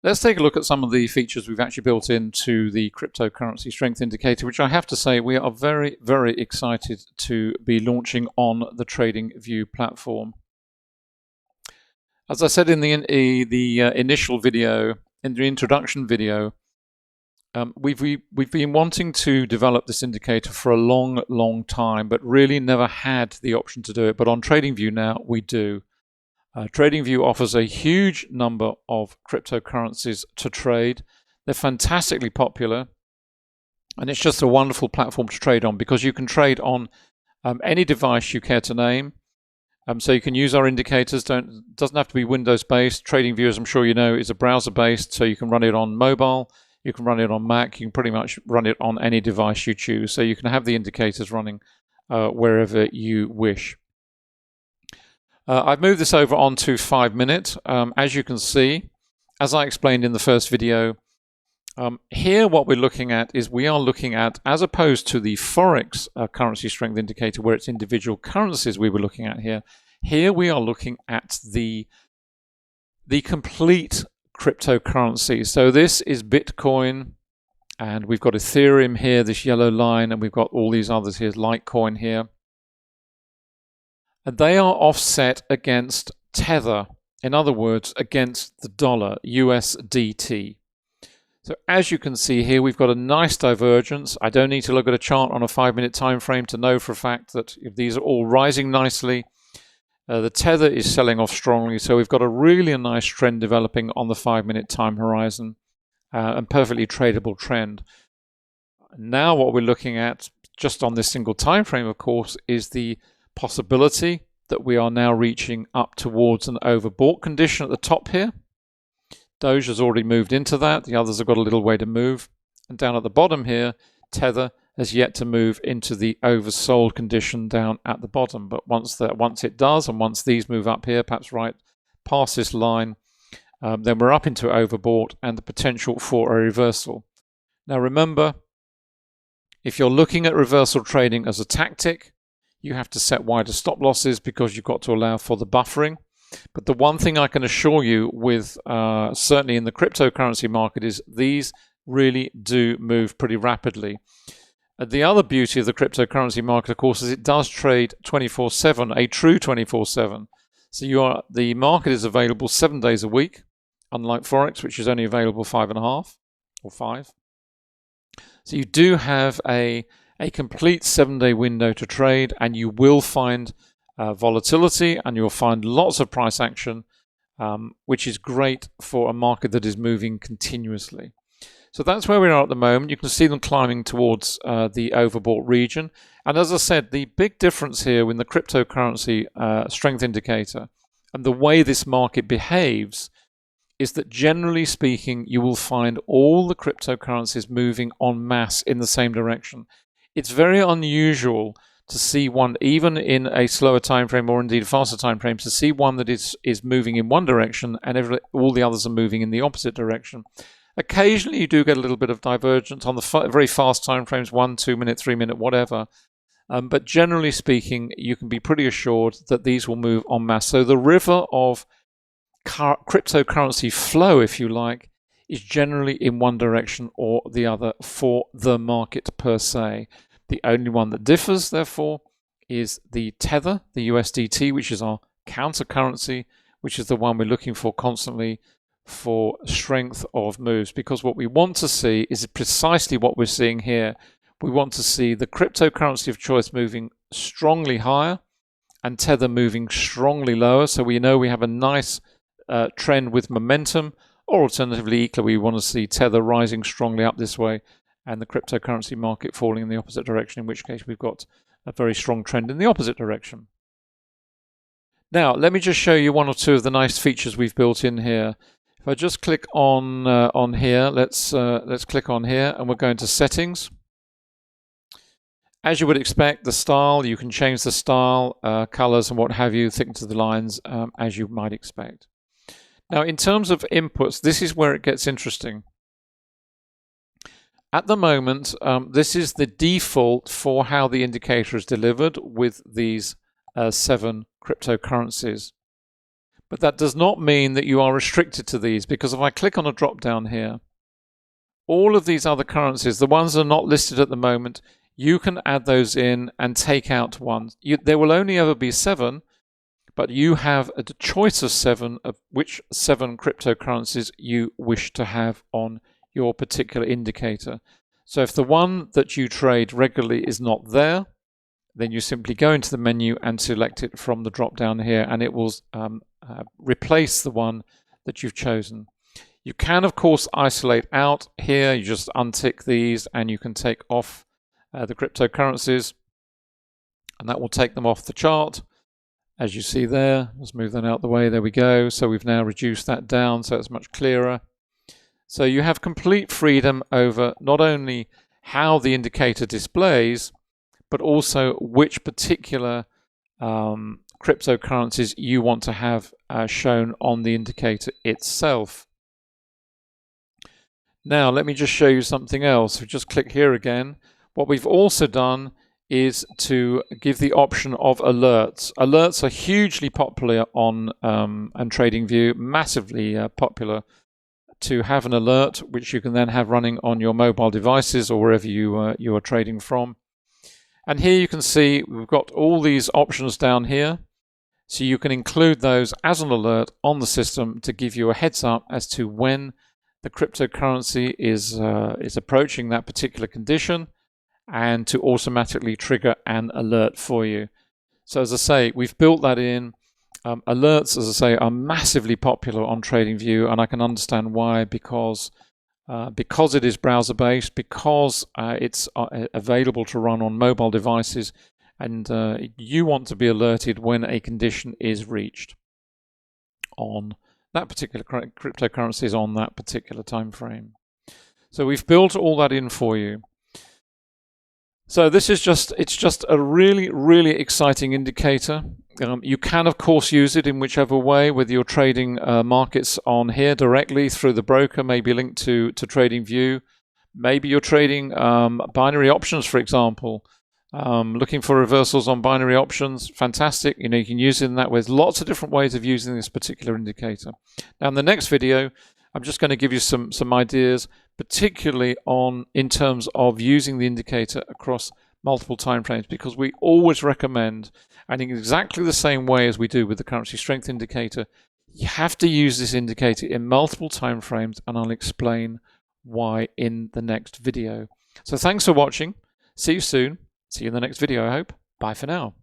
Let's take a look at some of the features we've actually built into the cryptocurrency strength indicator, which I have to say we are very, very excited to be launching on the TradingView platform. As I said in the initial video, in the introduction video, we've been wanting to develop this indicator for a long time, but really never had the option to do it. But on TradingView now we do. TradingView offers a huge number of cryptocurrencies to trade. They're fantastically popular, and it's just a wonderful platform to trade on because you can trade on any device you care to name. So you can use our indicators. Doesn't have to be Windows-based. TradingView, as I'm sure you know, is a browser-based, so you can run it on mobile, you can run it on Mac, you can pretty much run it on any device you choose. So you can have the indicators running wherever you wish. I've moved this over onto 5 minute. As you can see, as I explained in the first video, here what we're looking at is we are looking at, as opposed to the Forex currency strength indicator where it's individual currencies we were looking at here we are looking at the complete cryptocurrency. So this is Bitcoin, and we've got Ethereum here, this yellow line, and we've got all these others here, Litecoin here. And they are offset against Tether, in other words, against the dollar, USDT. So as you can see here, we've got a nice divergence. I don't need to look at a chart on a 5 minute time frame to know for a fact that if these are all rising nicely, the Tether is selling off strongly. So we've got a really nice trend developing on the 5 minute time horizon, and perfectly tradable trend. Now what we're looking at, just on this single time frame, of course, is the possibility that we are now reaching up towards an overbought condition at the top here. Doge has already moved into that. The others have got a little way to move. And down at the bottom here, Tether has yet to move into the oversold condition down at the bottom. But once it does, and once these move up here, perhaps right past this line, then we're up into overbought and the potential for a reversal. Now remember, if you're looking at reversal trading as a tactic, you have to set wider stop losses because you've got to allow for the buffering. But the one thing I can assure you with, certainly in the cryptocurrency market, is these really do move pretty rapidly. The other beauty of the cryptocurrency market, of course, is it does trade 24/7, a true 24/7. So the market is available 7 days a week, unlike Forex, which is only available 5.5 or 5. So you do have a complete 7-day window to trade, and you will find volatility, and you'll find lots of price action, which is great for a market that is moving continuously. So that's where we are at the moment. You can see them climbing towards the overbought region. And as I said, the big difference here in the cryptocurrency strength indicator and the way this market behaves is that generally speaking, you will find all the cryptocurrencies moving en masse in the same direction. It's very unusual to see one, even in a slower time frame or indeed a faster time frame, to see one that is moving in one direction and all the others are moving in the opposite direction. Occasionally you do get a little bit of divergence on the very fast time frames, 1, 2 minute, 3 minute, whatever. But generally speaking, you can be pretty assured that these will move en masse. So the river of cryptocurrency flow, if you like, is generally in one direction or the other for the market per se. The only one that differs, therefore, is the Tether, the USDT, which is our counter currency, which is the one we're looking for constantly for strength of moves. Because what we want to see is precisely what we're seeing here. We want to see the cryptocurrency of choice moving strongly higher and Tether moving strongly lower. So we know we have a nice trend with momentum. Or alternatively, equally, we want to see Tether rising strongly up this way and the cryptocurrency market falling in the opposite direction, in which case we've got a very strong trend in the opposite direction. Now, let me just show you one or two of the nice features we've built in here. If I just click on here, let's click on here, and we're going to settings. As you would expect, the style, you can change the style, colors and what have you, thickness of the lines, as you might expect. Now, in terms of inputs, this is where it gets interesting. At the moment, this is the default for how the indicator is delivered with these 7 cryptocurrencies. But that does not mean that you are restricted to these, because if I click on a drop down here, all of these other currencies, the ones that are not listed at the moment, you can add those in and take out one. There will only ever be 7, but you have a choice of 7 of which 7 cryptocurrencies you wish to have on your particular indicator. So if the one that you trade regularly is not there, then you simply go into the menu and select it from the drop down here, and it will replace the one that you've chosen. You can, of course, isolate out here. You just untick these and you can take off the cryptocurrencies, and that will take them off the chart. As you see there, let's move that out the way. There we go. So we've now reduced that down so it's much clearer. So you have complete freedom over not only how the indicator displays, but also which particular cryptocurrencies you want to have shown on the indicator itself. Now, let me just show you something else. If we just click here again, what we've also done is to give the option of alerts. Alerts are hugely popular on TradingView, massively popular, to have an alert which you can then have running on your mobile devices or wherever you are trading from. And here you can see we've got all these options down here, so you can include those as an alert on the system to give you a heads up as to when the cryptocurrency is approaching that particular condition, and to automatically trigger an alert for you. So as I say, we've built that in. Alerts, as I say, are massively popular on TradingView, and I can understand why, because it is browser-based, because it's available to run on mobile devices, and you want to be alerted when a condition is reached on that particular cryptocurrencies on that particular time frame. So we've built all that in for you. So this is it's just a really, really exciting indicator. You can, of course, use it in whichever way, whether you're trading markets on here directly through the broker, maybe linked to TradingView. Maybe you're trading binary options, for example. Looking for reversals on binary options, fantastic. You can use it in that way. There's lots of different ways of using this particular indicator. Now, in the next video, I'm just going to give you some ideas, particularly in terms of using the indicator across multiple time frames, because we always recommend, and in exactly the same way as we do with the currency strength indicator, you have to use this indicator in multiple time frames, and I'll explain why in the next video. So thanks for watching. See you soon. See you in the next video, I hope. Bye for now.